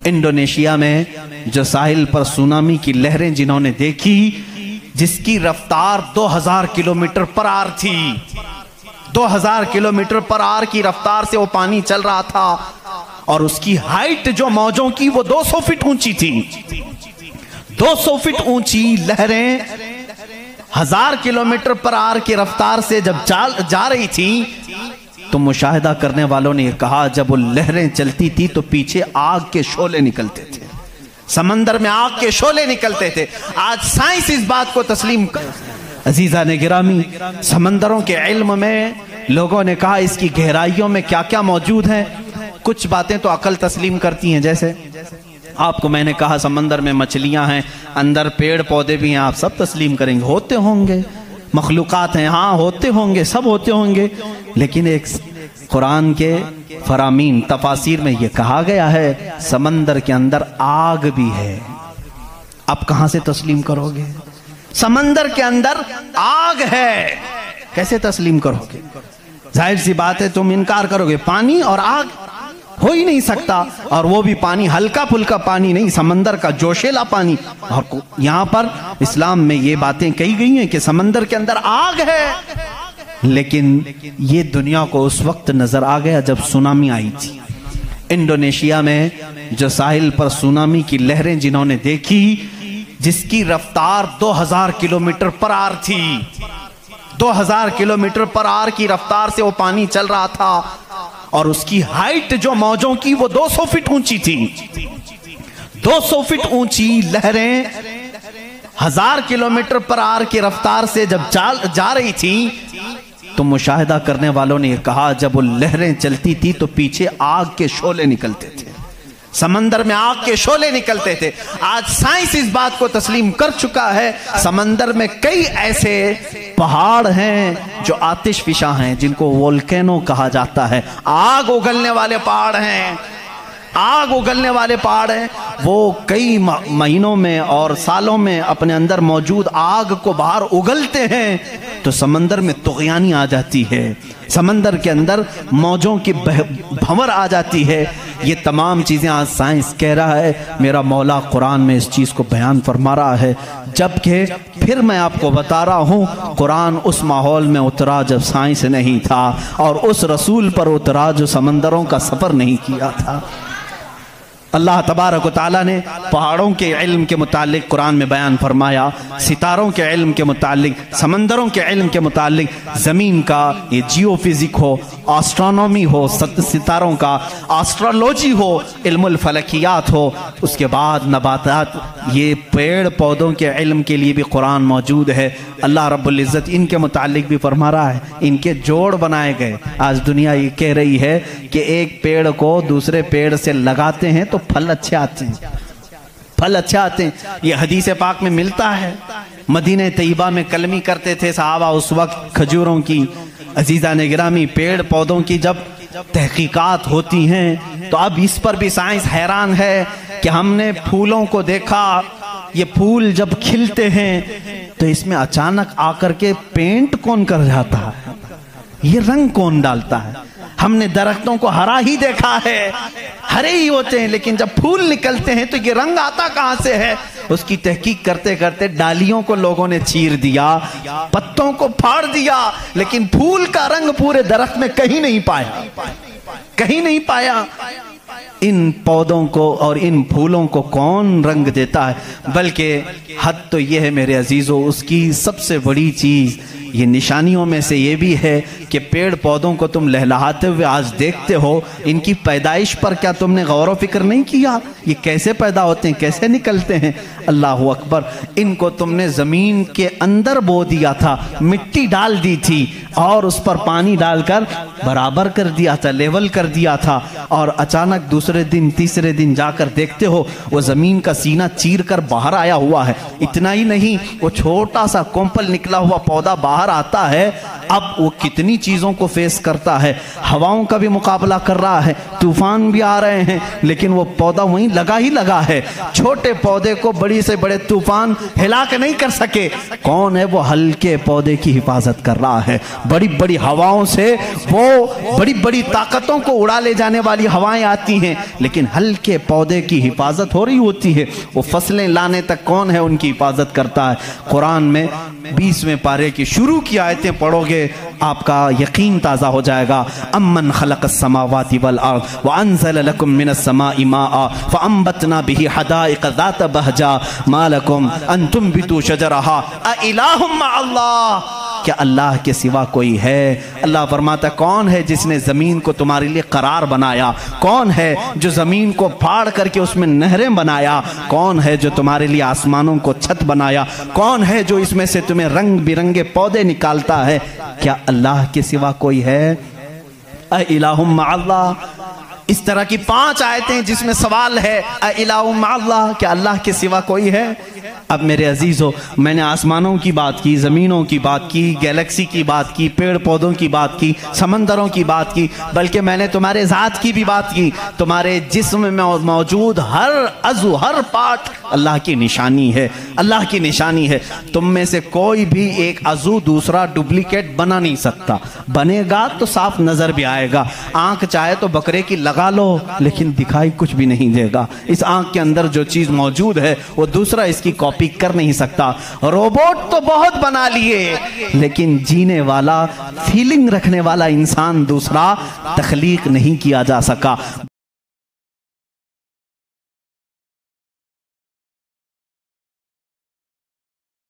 Indonesia में जो साहिल पर सुनामी की लहरें जिन्होंने देखी, जिसकी रफ्तार 2000 किलोमीटर पर आवर थी, 2000 किलोमीटर पर आवर की रफ्तार से वो पानी चल रहा था और उसकी हाइट जो मौजों की वो 200 फीट ऊंची थी। 200 फीट ऊंची लहरें 1000 किलोमीटर पर आवर की रफ्तार से जब जा रही थी तो मुशाहिदा करने वालों ने कहा जब वो लहरें चलती थी तो पीछे आग के शोले निकलते थे, समंदर में आग के शोले निकलते थे। आज साइंस इस बात को तस्लीम कर, अजीजा ने गिरामी, समंदरों के इल्म में लोगों ने कहा इसकी गहराइयों में क्या क्या मौजूद है। कुछ बातें तो अकल तस्लीम करती हैं, जैसे आपको मैंने कहा समंदर में मछलियां हैं, अंदर पेड़ पौधे भी हैं, आप सब तस्लीम करेंगे, होते होंगे, मखलूक़ात हैं, हाँ होते होंगे, सब होते होंगे। लेकिन एक कुरान के फरामीन तफासिर में यह कहा गया है समंदर के अंदर आग भी है। आप कहां से तस्लीम करोगे? समंदर के अंदर आग है, कैसे तस्लीम करोगे? जाहिर सी बात है तुम इनकार करोगे, पानी और आग हो ही नहीं सकता, और वो भी पानी हल्का फुल्का पानी नहीं, समंदर का जोशीला पानी। और यहां पर इस्लाम में ये बातें कही गई हैं कि समंदर के अंदर आग है। लेकिन ये दुनिया को उस वक्त नजर आ गया जब सुनामी आई थी। इंडोनेशिया में जो साहिल पर सुनामी की लहरें जिन्होंने देखी, जिसकी रफ्तार 2000 किलोमीटर पर आवर थी, 2000 किलोमीटर पर आवर की रफ्तार से वो पानी चल रहा था और उसकी हाइट जो मौजों की वो 200 फीट ऊंची थी। 200 फीट ऊंची लहरें 1000 किलोमीटर पर आवर की रफ्तार से जब जा रही थी तो मुशाहिदा करने वालों ने कहा जब वो लहरें चलती थी तो पीछे आग के शोले निकलते थे, समंदर में आग के शोले निकलते थे। आज साइंस इस बात को तस्लीम कर चुका है समंदर में कई ऐसे पहाड़ हैं जो आतिशफिशा हैं, जिनको वोल्केनो कहा जाता है, आग उगलने वाले पहाड़ हैं, आग उगलने वाले पहाड़ हैं। वो कई महीनों में और सालों में अपने अंदर मौजूद आग को बाहर उगलते हैं तो समंदर में तुग़यानी आ जाती है, समंदर के अंदर मौजों की भंवर आ जाती है। ये तमाम चीज़ें आज साइंस कह रहा है, मेरा मौला कुरान में इस चीज़ को बयान फरमा रहा है। जबकि फिर मैं आपको बता रहा हूँ कुरान उस माहौल में उतरा जब साइंस नहीं था, और उस रसूल पर उतरा जो समंदरों का सफ़र नहीं किया था। अल्लाह तबारक व तआला ने पहाड़ों के इल्म के मुतालिक कुरान में बयान फरमाया, सितारों के इल्म के मुतालिक, समंदरों के इल्म के मुतालिक, ज़मीन का ये जियोफिज़िक हो, एस्ट्रोनॉमी हो, सितारों का एस्ट्रोलॉजी हो, इल्मुल फलकियात हो, उसके बाद नबातात, ये पेड़ पौधों के इल्म के लिए भी कुरान मौजूद है। अल्लाह रब्बुल इज़्ज़त इनके मुतालिक भी फरमा रहा है, इनके जोड़ बनाए गए। आज दुनिया ये कह रही है कि एक पेड़ को दूसरे पेड़ से लगाते हैं तो फल अच्छे आते हैं, फल अच्छे आते हैं। ये हदीस पाक में मिलता है। मदीने तैयबा में कलमी करते थे सहाबा उस वक्त खजूरों की। अजीजा ने गिरामी, पेड़ पौधों की जब तहकीकात होती हैं तो अब इस पर भी साइंस हैरान है कि हमने फूलों को देखा, ये फूल जब खिलते हैं तो इसमें अचानक आकर के पेंट कौन कर जाता है, ये रंग कौन डालता है। हमने दरख्तों को हरा ही देखा है, हरे ही होते हैं, लेकिन जब फूल निकलते हैं तो ये रंग आता कहां से है। उसकी तहकीक करते करते डालियों को लोगों ने चीर दिया, पत्तों को फाड़ दिया, लेकिन फूल का रंग पूरे दरख्त में कहीं नहीं पाया, कहीं नहीं पाया। इन पौधों को और इन फूलों को कौन रंग देता है? बल्कि हद तो यह है मेरे अजीजों, उसकी सबसे बड़ी चीज ये निशानियों में से ये भी है कि पेड़ पौधों को तुम लहलहाते हुए आज देखते हो, इनकी पैदाइश पर क्या तुमने गौर व फिक्र नहीं किया? ये कैसे पैदा होते हैं, कैसे निकलते हैं? अल्लाह अकबर। इनको तुमने ज़मीन के अंदर बो दिया था, मिट्टी डाल दी थी और उस पर पानी डालकर बराबर कर दिया था, लेवल कर दिया था, और अचानक दूसरे दिन तीसरे दिन जाकर देखते हो वो ज़मीन का सीना चीर कर बाहर आया हुआ है। इतना ही नहीं, वो छोटा सा कोंपल निकला हुआ पौधा बाहर आता है, अब वो कितनी चीजों को फेस करता है, हवाओं का भी मुकाबला कर रहा है, तूफान भी आ रहे हैं, लेकिन वो पौधा वहीं लगा ही लगा है। छोटे पौधे को बड़ी से बड़े तूफान हिला के नहीं कर सके। कौन है वो हल्के पौधे की हिफाजत कर रहा है। बड़ी बड़ी हवाओं से, वो बड़ी बड़ी ताकतों को उड़ा ले जाने वाली हवाएं आती हैं, लेकिन हल्के पौधे की हिफाजत हो रही होती है। वो फसलें लाने तक कौन है उनकी हिफाजत करता है। कुरान में 20वें पारे की शुरू की आयतें पढ़ोगे आपका यकीन ताज़ा हो जाएगा। अम्मन खलक़स समावाति वल अर्द व अंज़ल लकुम मिनस समाइ माअ फ़अंबतना बिही हदाइक़ ज़ात बहजा मा लकुम अन तुंबितू शजरहा अ इलाहुम मअल्लाह। क्या अल्लाह के सिवा कोई है? अल्लाह फरमाता कौन है जिसने ज़मीन को तुम्हारे लिए करार बनाया? कौन है जो ज़मीन को फाड़ करके उसमें नहरें बनाया? कौन है जो तुम्हारे लिए आसमानों को छत बनाया? कौन है जो इसमें से तुम्हें रंग बिरंगे पौधे निकालता है? क्या अल्लाह के सिवा कोई है? अ इलाहुम मअल्लाह। इस तरह की 5 आयतें जिसमें सवाल है अ इलाहुम मअल्लाह, क्या अल्लाह के सिवा कोई है? अब मेरे अजीज़ों, मैंने आसमानों की बात की, ज़मीनों की बात की, गैलेक्सी की बात की, पेड़ पौधों की बात की, समंदरों की बात की, बल्कि मैंने तुम्हारे ज़ात की भी बात की। तुम्हारे जिस्म में मौजूद हर अज़ू, हर पार्ट अल्लाह की निशानी है, अल्लाह की निशानी है। तुम में से कोई भी एक अज़ू दूसरा डुप्लीकेट बना नहीं सकता। बनेगा तो साफ नज़र भी आएगा। आँख चाहे तो बकरे की लगा लो, लेकिन दिखाई कुछ भी नहीं देगा। इस आँख के अंदर जो चीज़ मौजूद है वो दूसरा इसकी कॉपी कर नहीं सकता। रोबोट तो बहुत बना लिए, लेकिन जीने वाला, फीलिंग रखने वाला इंसान दूसरा तख्लीक नहीं किया जा सका।